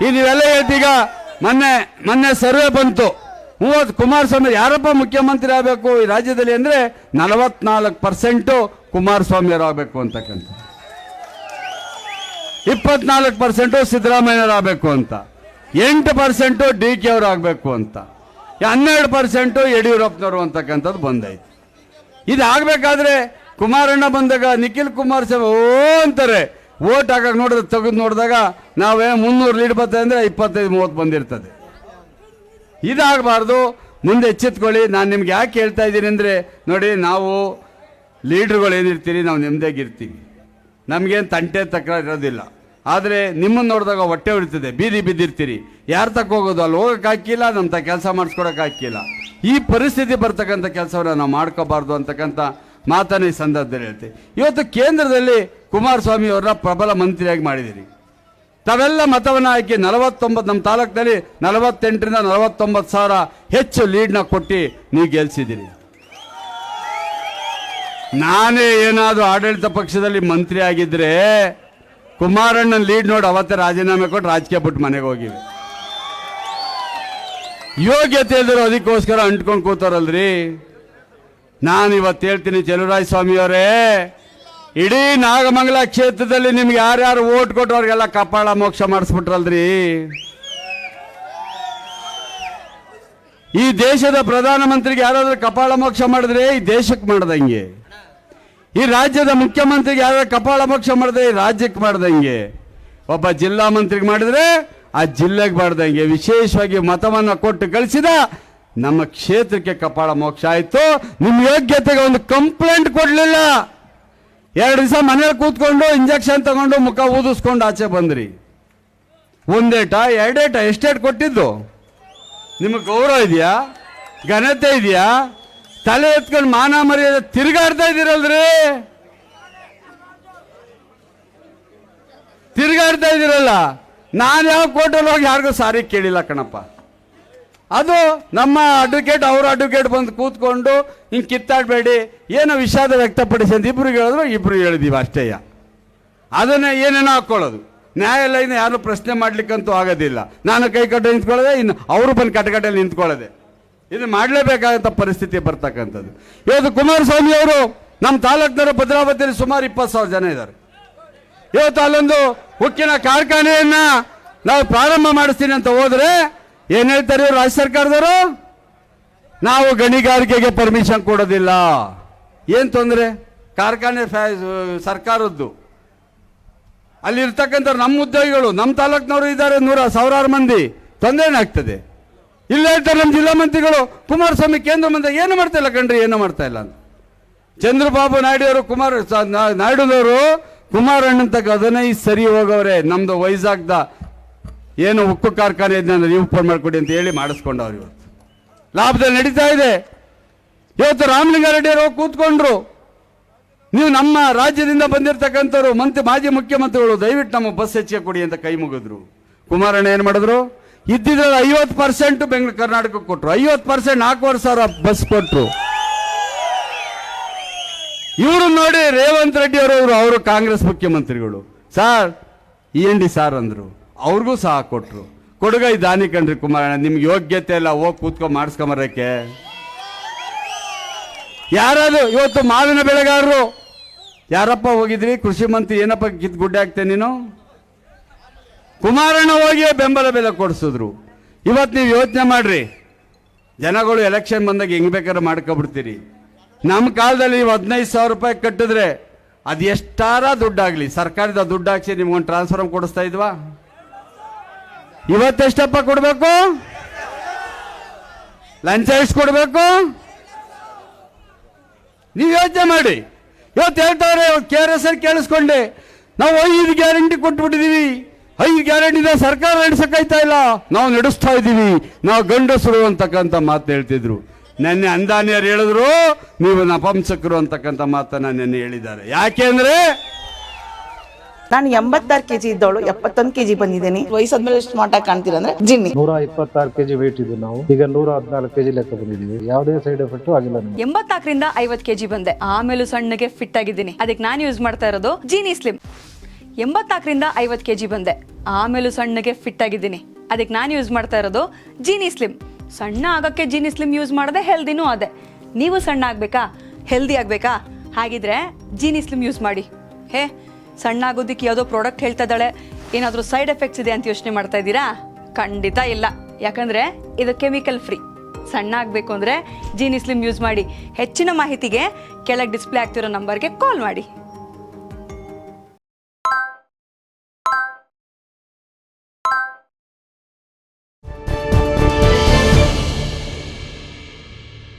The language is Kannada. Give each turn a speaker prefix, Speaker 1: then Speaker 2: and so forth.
Speaker 1: ನೀವೆಲ್ಲ ಹೇಳ್ತೀಗ ಮೊನ್ನೆ ಸರ್ವೆ ಬಂತು, 30 ಕುಮಾರಸ್ವಾಮಿ ಯಾರಪ್ಪ ಮುಖ್ಯಮಂತ್ರಿ ಆಗಬೇಕು ಈ ರಾಜ್ಯದಲ್ಲಿ ಅಂದರೆ 44% ಕುಮಾರಸ್ವಾಮಿ ಆಗಬೇಕು ಅಂತಕ್ಕಂಥ, 24% ಸಿದ್ದರಾಮಯ್ಯರಾಗಬೇಕು ಅಂತ, 8% ಡಿ ಕೆ ಅವರು ಆಗಬೇಕು ಅಂತ, 12% ಯಡಿಯೂರಪ್ಪನವರು ಅಂತಕ್ಕಂಥದ್ದು ಬಂದೈತೆ. ಇದು ಆಗಬೇಕಾದ್ರೆ ಕುಮಾರಣ್ಣ ಬಂದಾಗ ನಿಖಿಲ್ ಕುಮಾರಸ್ವಾಮಿ ಅಂತಾರೆ, ಓಟ್ ಹಾಕಕ್ಕೆ ತೆಗೆದು ನೋಡಿದಾಗ ನಾವೇ 300 ಲೀಡ್ ಬರ್ತದೆ ಅಂದರೆ 25-30 ಬಂದಿರ್ತದೆ. ಇದಾಗಬಾರ್ದು. ಮುಂದೆ ಎಚ್ಚೆತ್ಕೊಳ್ಳಿ. ನಾನು ನಿಮ್ಗೆ ಯಾಕೆ ಹೇಳ್ತಾ ಇದ್ದೀನಿ ಅಂದರೆ, ನೋಡಿ ನಾವು ಲೀಡ್ರುಗಳು ಏನಿರ್ತೀರಿ ನಾವು ನೆಮ್ಮದಿಯಾಗಿರ್ತೀವಿ, ನಮಗೇನು ತಂಟೆ ತಕರಾರು ಇರೋದಿಲ್ಲ. ಆದರೆ ನಿಮ್ಮನ್ನು ನೋಡಿದಾಗ ಹೊಟ್ಟೆ ಉಳಿತದೆ, ಬೀದಿ ಬಿದ್ದಿರ್ತೀರಿ, ಯಾರು ತಕ್ಕ ಹೋಗೋದು, ಅಲ್ಲಿ ಹೋಗೋಕೆ ಹಾಕಿಲ್ಲ, ನಮ್ಮ ಕೆಲಸ ಮಾಡಿಸ್ಕೊಡೋಕೆ ಹಾಕಿಲ್ಲ. ಈ ಪರಿಸ್ಥಿತಿ ಬರ್ತಕ್ಕಂಥ ಕೆಲಸವನ್ನು ನಾವು ಮಾಡ್ಕೋಬಾರ್ದು ಅಂತಕ್ಕಂಥ ಮಾತನ್ನು ಈ ಸಂದರ್ಭದಲ್ಲಿ ಹೇಳ್ತೀವಿ. ಇವತ್ತು ಕೇಂದ್ರದಲ್ಲಿ ಕುಮಾರಸ್ವಾಮಿ ಅವರನ್ನ ಪ್ರಬಲ ಮಂತ್ರಿಯಾಗಿ ಮಾಡಿದ್ದೀರಿ. ತಾವೆಲ್ಲ ಮತವನ್ನು ಹಾಕಿ 49 ನಮ್ಮ ತಾಲೂಕಿನಲ್ಲಿ 48ರಿಂದ 49 ಸಾವಿರ ಹೆಚ್ಚು ಲೀಡ್ನ ಕೊಟ್ಟು ನೀವು ಗೆಲ್ಸಿದ್ದೀರಿ. ನಾನೇ ಏನಾದರೂ ಆಡಳಿತ ಪಕ್ಷದಲ್ಲಿ ಮಂತ್ರಿ ಆಗಿದ್ರೆ ಕುಮಾರಣ್ಣನ ಲೀಡ್ ನೋಡಿ ಅವತ್ತೇ ರಾಜೀನಾಮೆ ಕೊಟ್ಟು ರಾಜಕೀಯ ಬಿಟ್ಟು ಮನೆಗೆ ಹೋಗಿವಿ. ಯೋಗ್ಯತೆ ಇದ್ರು ಅದಕ್ಕೋಸ್ಕರ ಅಂಟ್ಕೊಂಡು ಕೂತಾರಲ್ರಿ. ನಾನು ಇವತ್ತು ಹೇಳ್ತೀನಿ, ಚಲುವರಾಯ ಸ್ವಾಮಿ ಅವರೇ, ಇಡೀ ನಾಗಮಂಗಲ ಕ್ಷೇತ್ರದಲ್ಲಿ ನಿಮ್ಗೆ ಯಾರ್ಯಾರು ಓಟ್ ಕೊಟ್ಟು ಅವ್ರಿಗೆಲ್ಲ ಕಪಾಳ ಮೋಕ್ಷ ಮಾಡಿಸ್ಬಿಟ್ರಲ್ರಿ. ಈ ದೇಶದ ಪ್ರಧಾನಮಂತ್ರಿಗೆ ಯಾರಾದ್ರೂ ಕಪಾಳ ಮೋಕ್ಷ ಮಾಡಿದ್ರೆ ಈ ದೇಶಕ್ಕೆ ಮಾಡ್ದಂಗೆ, ಈ ರಾಜ್ಯದ ಮುಖ್ಯಮಂತ್ರಿಗೆ ಯಾರಾದ್ರೂ ಕಪಾಳ ಮೋಕ್ಷ ಮಾಡಿದ್ರೆ ಈ ರಾಜ್ಯಕ್ಕೆ ಮಾಡ್ದಂಗೆ, ಒಬ್ಬ ಜಿಲ್ಲಾ ಮಂತ್ರಿಗೆ ಮಾಡಿದ್ರೆ ಆ ಜಿಲ್ಲೆಗೆ ಮಾಡ್ದಂಗೆ, ವಿಶೇಷವಾಗಿ ಮತವನ್ನು ಕೊಟ್ಟು ಕಳಿಸಿದ ನಮ್ಮ ಕ್ಷೇತ್ರಕ್ಕೆ ಕಪಾಳ ಮೋಕ್ಷ ಆಯಿತು. ನಿಮ್ಮ ಯೋಗ್ಯತೆಗೆ ಒಂದು ಕಂಪ್ಲೇಂಟ್ ಕೊಡಲಿಲ್ಲ. 2 ದಿವಸ ಮನೇಲಿ ಕೂತ್ಕೊಂಡು ಇಂಜೆಕ್ಷನ್ ತಗೊಂಡು ಮುಖ ಊದಿಸ್ಕೊಂಡು ಆಚೆ ಬಂದ್ರಿ. ಒಂದೇಟ 2 ಏಟ ಎಷ್ಟೇಟ್ ಕೊಟ್ಟಿದ್ದು? ನಿಮಗೆ ಗೌರವ ಇದೆಯಾ? ಘನತೆ ಇದೆಯಾ? ತಲೆ ಎತ್ಕೊಂಡು ಮಾನ ಮರ್ಯಾದೆ ತಿರುಗಾಡ್ತಾ ಇದ್ದೀರಲ್ರಿ, ತಿರುಗಾಡ್ತಾ ಇದ್ದೀರಲ್ಲ. ನಾನು ಯಾವ ಕೋರ್ಟಲ್ಲಿ ಹೋಗಿ ಯಾರಿಗೂ ಸಾರಿ ಕೇಳಿಲ್ಲ ಕಣಪ್ಪ. ಅದು ನಮ್ಮ ಅಡ್ವೊಕೇಟ್ ಅವ್ರ ಅಡ್ವೊಕೇಟ್ ಬಂದು ಕೂತ್ಕೊಂಡು ಹಿಂಗೆ ಕಿತ್ತಾಡಬೇಡಿ, ಏನೋ ವಿಷಾದ ವ್ಯಕ್ತಪಡಿಸಿ ಅಂತ ಇಬ್ರು ಹೇಳಿದೀವಿ ಅಷ್ಟೇಯ. ಅದನ್ನೇ ಏನೇನೋ ಹಾಕ್ಕೊಳ್ಳೋದು. ನ್ಯಾಯಾಲಯನ ಯಾರು ಪ್ರಶ್ನೆ ಮಾಡ್ಲಿಕ್ಕಂತೂ ಆಗೋದಿಲ್ಲ. ನಾನು ಕೈ ಕಟ್ಟ ನಿಂತ್ಕೊಳ್ಳೋದೆ, ಇನ್ನು ಅವರು ಬಂದು ಕಟಕಟಲ್ಲಿ ನಿಂತ್ಕೊಳ್ಳೋದೆ. ಇದು ಮಾಡಲೇಬೇಕಾದಂಥ ಪರಿಸ್ಥಿತಿ ಬರ್ತಕ್ಕಂಥದ್ದು. ಇವತ್ತು ಕುಮಾರಸ್ವಾಮಿ ಅವರು ನಮ್ಮ ತಾಲೂಕಿನವರು ಭದ್ರಾವತಿಯಲ್ಲಿ ಸುಮಾರು 20,000 ಜನ ಇದ್ದಾರೆ. ಇವತ್ತು ಅಲ್ಲೊಂದು ಉಕ್ಕಿನ ಕಾರ್ಖಾನೆಯನ್ನ ನಾವು ಪ್ರಾರಂಭ ಮಾಡಿಸ್ತೀನಿ ಅಂತ ಹೋದ್ರೆ ಏನ್ ಹೇಳ್ತಾರೆ ರಾಜ್ಯ ಸರ್ಕಾರದವರು? ನಾವು ಗಣಿಗಾರಿಕೆಗೆ ಪರ್ಮಿಷನ್ ಕೊಡೋದಿಲ್ಲ. ಏನ್ ತೊಂದರೆ? ಕಾರ್ಖಾನೆ ಸರ್ಕಾರದ್ದು. ಅಲ್ಲಿ ಇರ್ತಕ್ಕಂಥವ್ರು ನಮ್ಮ ಉದ್ಯೋಗಿಗಳು, ನಮ್ಮ ತಾಲೂಕಿನವರು ಇದ್ದಾರೆ, 100,000 ಮಂದಿ. ತೊಂದರೆ ಏನಾಗ್ತದೆ? ಇಲ್ಲ ಹೇಳ್ತಾರೆ ನಮ್ಮ ಜಿಲ್ಲಾ ಮಂತ್ರಿಗಳು, ಕುಮಾರಸ್ವಾಮಿ ಕೇಂದ್ರ ಮಂತ್ರಿ ಏನು ಮಾಡ್ತಾ ಇಲ್ಲ ಕಣ್ರಿ, ಏನು ಮಾಡ್ತಾ ಇಲ್ಲ ಅಂತ. ಚಂದ್ರಬಾಬು ನಾಯ್ಡು ಅವರು ನಾಯ್ಡುದವರು ಕುಮಾರಣ್ಣನ ತಗ ಅದನ್ನೇ ಸರಿ ಹೋಗವ್ರೆ. ನಮ್ದು ವೈಜಾಗ್ದ ಏನು ಉಕ್ಕು ಕಾರ್ಖಾನೆ ಇದನ್ನ ನೀವು ಓಪನ್ ಮಾಡಿಕೊಡಿ ಅಂತ ಹೇಳಿ ಮಾಡಿಸ್ಕೊಂಡವ್ರು. ಇವತ್ತು ಲಾಭದಲ್ಲಿ ನಡೀತಾ ಇದೆ. ಇವತ್ತು ರಾಮಲಿಂಗಾರೆಡ್ಡಿ ಅವರು ಕೂತ್ಕೊಂಡ್ರು. ನೀವು ನಮ್ಮ ರಾಜ್ಯದಿಂದ ಬಂದಿರತಕ್ಕಂಥವ್ರು ಮಾಜಿ ಮುಖ್ಯಮಂತ್ರಿಗಳು, ದಯವಿಟ್ಟು ನಮ್ಮ ಬಸ್ ಹೆಚ್ಚಿಗೆ ಕೊಡಿ ಅಂತ ಕೈ ಮುಗಿದ್ರು. ಕುಮಾರಣ್ಣ ಏನು ಮಾಡಿದ್ರು? ಇದ್ದಿದ್ರಲ್ಲಿ 50% ಬೆಂಗಳೂರು ಕರ್ನಾಟಕಕ್ಕೆ ಕೊಟ್ಟರು, 50% 4,500 ಬಸ್ ಕೊಟ್ಟರು. ಇವರು ನೋಡಿ ರೇವಂತ್ ರೆಡ್ಡಿ ಅವರು ಕಾಂಗ್ರೆಸ್ ಮುಖ್ಯಮಂತ್ರಿಗಳು, ಸಾರ್ END ಸಾರ್ ಅಂದ್ರು, ಅವ್ರಿಗೂ ಸಹ ಕೊಟ್ಟರು. ಕೊಡುಗೈ ದಾನಿ ಕಣ್ರಿ ಕುಮಾರಣ್ಣ. ನಿಮ್ಗೆ ಯೋಗ್ಯತೆ ಇಲ್ಲ, ಹೋಗಿ ಕೂತ್ಕೊಂಡು ಮಾಡಿಸ್ಕೊಂಬರಕ್ಕೆ. ಯಾರಾದ್ರು ಇವತ್ತು ಮಾವಿನ ಬೆಳೆಗಾರರು ಯಾರಪ್ಪ ಹೋಗಿದ್ರಿ? ಕೃಷಿ ಮಂತ್ರಿ ಏನಪ್ಪ ಗುಡ್ಡೆ ಹಾಕ್ತೆ ನೀನು? ಕುಮಾರಣ್ಣ ಹೋಗಿ ಬೆಂಬಲ ಬೆಲೆ ಕೊಡಿಸಿದ್ರು. ಇವತ್ತು ನೀವು ಯೋಚನೆ ಮಾಡ್ರಿ, ಜನಗಳು ಎಲೆಕ್ಷನ್ ಬಂದಾಗ ಹೆಂಗ್ ಬೇಕಾದ್ರೆ ಮಾಡ್ಕೊಬಿಡ್ತೀರಿ. ನಮ್ಮ ಕಾಲದಲ್ಲಿ ನೀವು 15,000 ರೂಪಾಯಿ ಕಟ್ಟಿದ್ರೆ ಅದು ಎಷ್ಟಾರ ದುಡ್ಡಾಗ್ಲಿ, ಸರ್ಕಾರದ ದುಡ್ಡು ಹಾಕಿ ನಿಮ್ಗೊಂದು ಟ್ರಾನ್ಸ್ಫಾರ್ಮ್ ಕೊಡಿಸ್ತಾ ಇದ್ವಾ? ಇವತ್ತೆಷ್ಟಪ್ಪ ಕೊಡಬೇಕು? ಲಂಚ ಎಷ್ಟು ಕೊಡಬೇಕು? ನೀವು ಯೋಚನೆ ಮಾಡಿ. ಇವತ್ತು ಹೇಳ್ತಾರೆ KRS ಕೇಳಿಸ್ಕೊಂಡೆ, ನಾವು 5 ಗ್ಯಾರಂಟಿ ಕೊಟ್ಬಿಟ್ಟಿದೀವಿ, 5 ಗ್ಯಾರಂಟಿನ ಸರ್ಕಾರ ನಡೆಸಕ್ಕಾಯ್ತಾ ಇಲ್ಲ, ನಾವು ನಡೆಸ್ತಾ ಇದ್ದೀವಿ, ನಾವು ಗಂಡಸರು ಅಂತಕ್ಕಂಥ ಮಾತು ಹೇಳ್ತಿದ್ರು. ನೆನ್ನೆ ಅಂದಾನಿಯರು ಹೇಳಿದ್ರು ನೀವು ನಪಂಸಕರು ಅಂತಕ್ಕಂಥ ಮಾತನ್ನ ನೆನ್ನೆ ಹೇಳಿದ್ದಾರೆ. ಯಾಕೆ ಅಂದ್ರೆ
Speaker 2: ನಾನು 86 kg ಇದ್ದವಳು 71 kg ಬಂದಿದ್ದೀನಿ. ವಯಸ್ಸಾದ್ಮೇಲೆ ಎಷ್ಟು ಸ್ಮಾರ್ಟ್ ಆಗಿ ಕಾಣ್ತೀರಾ ಅಂದ್ರೆ ಜಿನ್ನಿ.
Speaker 3: 126 kg ವೇಟ್ ಇದ್ದು ನಾವು ಈಗ 114 kg ಲೆಕ್ಕ ಬಂದಿದ್ದೀವಿ. ಯಾವುದೇ ಸೈಡ್ ಎಫೆಕ್ಟ್ ಆಗಿಲ್ಲ ನಮಗೆ.
Speaker 4: 84ರಿಂದ 50 kg ಬಂದೆ, ಆಮೇಲೂ ಸಣ್ಣಗೆ ಫಿಟ್ ಆಗಿದ್ದೀನಿ. ಅದಕ್ಕೆ ನಾನು ಯೂಸ್ ಮಾಡ್ತಾ ಇರೋದು ಜೀನಿ ಸ್ಲಿಮ್. 84ರಿಂದ 50 kg ಬಂದೆ. ಆಮೇಲೂ ಸಣ್ಣಗೆ ಫಿಟ್ ಆಗಿದ್ದೀನಿ. ಅದಕ್ಕೆ ನಾನು ಯೂಸ್ ಮಾಡ್ತಾ ಇರೋದು ಜೀನಿ ಸ್ಲಿಮ್. ಸಣ್ಣ ಆಗೋಕ್ಕೆ ಜೀನಿ ಸ್ಲಿಮ್ ಯೂಸ್ ಮಾಡಿದೆ, ಹೆಲ್ದಿನೂ ಅದೇ. ನೀವು ಸಣ್ಣ ಆಗಬೇಕಾ, ಹೆಲ್ದಿ ಆಗಬೇಕಾ? ಹಾಗಿದ್ರೆ ಜೀನಿ ಸ್ಲಿಮ್ ಯೂಸ್ ಮಾಡಿ. ಸಣ್ಣ ಆಗೋದಕ್ಕೆ ಯಾವುದೋ ಪ್ರಾಡಕ್ಟ್ ಹೇಳ್ತಾ ಇದ್ದಾಳೆ, ಏನಾದರೂ ಸೈಡ್ ಎಫೆಕ್ಟ್ಸ್ ಇದೆ ಅಂತ ಯೋಚನೆ ಮಾಡ್ತಾ ಇದ್ದೀರಾ? ಖಂಡಿತ ಇಲ್ಲ, ಯಾಕಂದರೆ ಇದು ಕೆಮಿಕಲ್ ಫ್ರೀ. ಸಣ್ಣ ಆಗಬೇಕು ಅಂದರೆ ಜೀನಿ ಸ್ಲಿಮ್ ಯೂಸ್ ಮಾಡಿ. ಹೆಚ್ಚಿನ ಮಾಹಿತಿಗೆ ಕೆಳಗೆ ಡಿಸ್ಪ್ಲೇ ಆಗ್ತಿರೋ ನಂಬರ್ಗೆ ಕಾಲ್ ಮಾಡಿ.